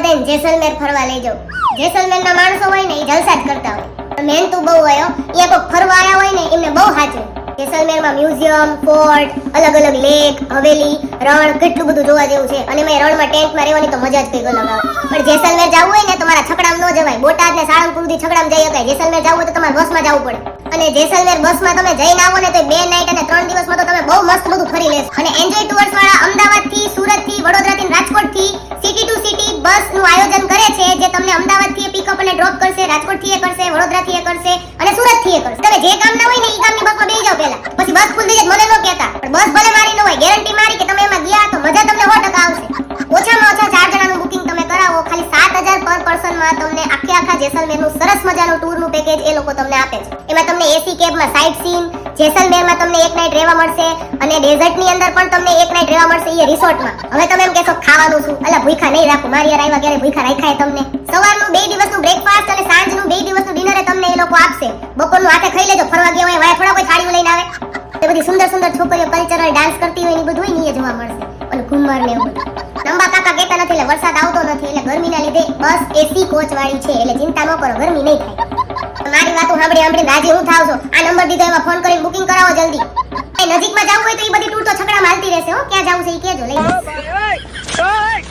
બધાને જેસલમેર ફરવા લઈ જાઉં. જેસલમેરના માણસો હોય ને એ જલસા જ કરતા હોય. મહેનતુ બહુ હોય હો. અહીંયા કોક ફરવા આવ્યા હોય ને એમને બહુ સાચું. જેસલમેરમાં મ્યુઝિયમ, ફોર્ટ, અલગ અલગ લેક, હવેલી, રણ કેટલું બધું જોવા જેવું છે. અને મેં રણમાં ટેન્ટમાં રહેવાની તો મજા જ કંઈક અલગ આવે. પણ જેસલમેર જવું હોય ને તો મારા છકડામાં ન જવાય. બોટાદ ને સાળંગપુર સુધી છકડામાં જઈ શકાય. જેસલમેર જવું હોય તો તમારે બસમાં જવું પડે. અને જેસલમેર બસમાં તમે જઈને આવો ને તો 2 નાઈટ અને 3 દિવસમાં તો તમે બહુ મસ્ત બધું ફરી લેશો. અને એન્જોય ટુર્સ વાળા અમદાવાદથી, સુરતથી, વડોદરાથી, રાજકોટથી સિટી ટુ સિટી બસનું આયોજન કરે છે, જે તમને અમદાવાદથી પિકઅપ અને ડ્રોપ કરશે, રાજકોટથી એ કરશે, વડોદરાથી એ કરશે અને સુરતથી એ કરશે. તમે જે કામ ના હોય ને એ કામની બસમાં બેસી જાવ પહેલા. પછી બસ ફૂલ થઈ જાય મને ન કહેતા. પણ બસ ભલે મારી ન હોય, ગેરંટી મારી કે તમે એમાં ગયા તો મજા તમને 100% આવશે. ઓછામાં ઓછા 4 જણાનું બુકિંગ તમે કરાવો, ખાલી 7000 પર પર્સનમાં તમને આખા જેસલમેરનું સરસ મજાનું ટૂરનું પેકેજ એ લોકો તમને આપે છે. એમાં તમને એસી કેબમાં સાઇટ સીન, જેસલમેરમાં તમને 1 નાઈટ રહેવા મળશે અને ડેઝર્ટની અંદર પણ તમને 1 નાઈટ રહેવા મળશે એ રિસોર્ટમાં. હવે તમે એમ કહેશો ખાવાનું શું? અલા ભૂખા નહીં રાખું. મારી યાર આવ્યા ક્યારે ભૂખા રાખ્યા તમને? સવારનું 2 દિવસનું બ્રેકફાસ્ટ અને સાંજનું 2 દિવસનું ડિનર તમને એ લોકો આપશે. બપોરનું હાથે ખાઈ લેજો. ફરવા ગયા હોય વાય થોડા કોઈ થાળીઓ લઈને આવે. તે બધી સુંદર સુંદર છોકરીઓ કલ્ચરલ ડાન્સ કરતી હોય ને બધું હોય ને એ જોવા મળશે. અને ઘુમર ને એવું બધું. લંબા કાકા કહેતા નથી એટલે વરસાદ આવતો નથી એટલે ગરમીના લીધે બસ એસી કોચ વાળી છે એટલે ચિંતા ન કરો, ગરમી નહીં થાય. મારી વાતો સાંભળી રાજી હું થાવ છો. આ નંબર દીધો એમાં ફોન કરીને બુકિંગ કરાવો જલ્દી. નજીકમાં જવું હોય તો એ બધી ટૂર તો છકડામાં હાલતી રહેશે હો. ક્યાં જવું છે એ કહેજો લઈ જઈશ.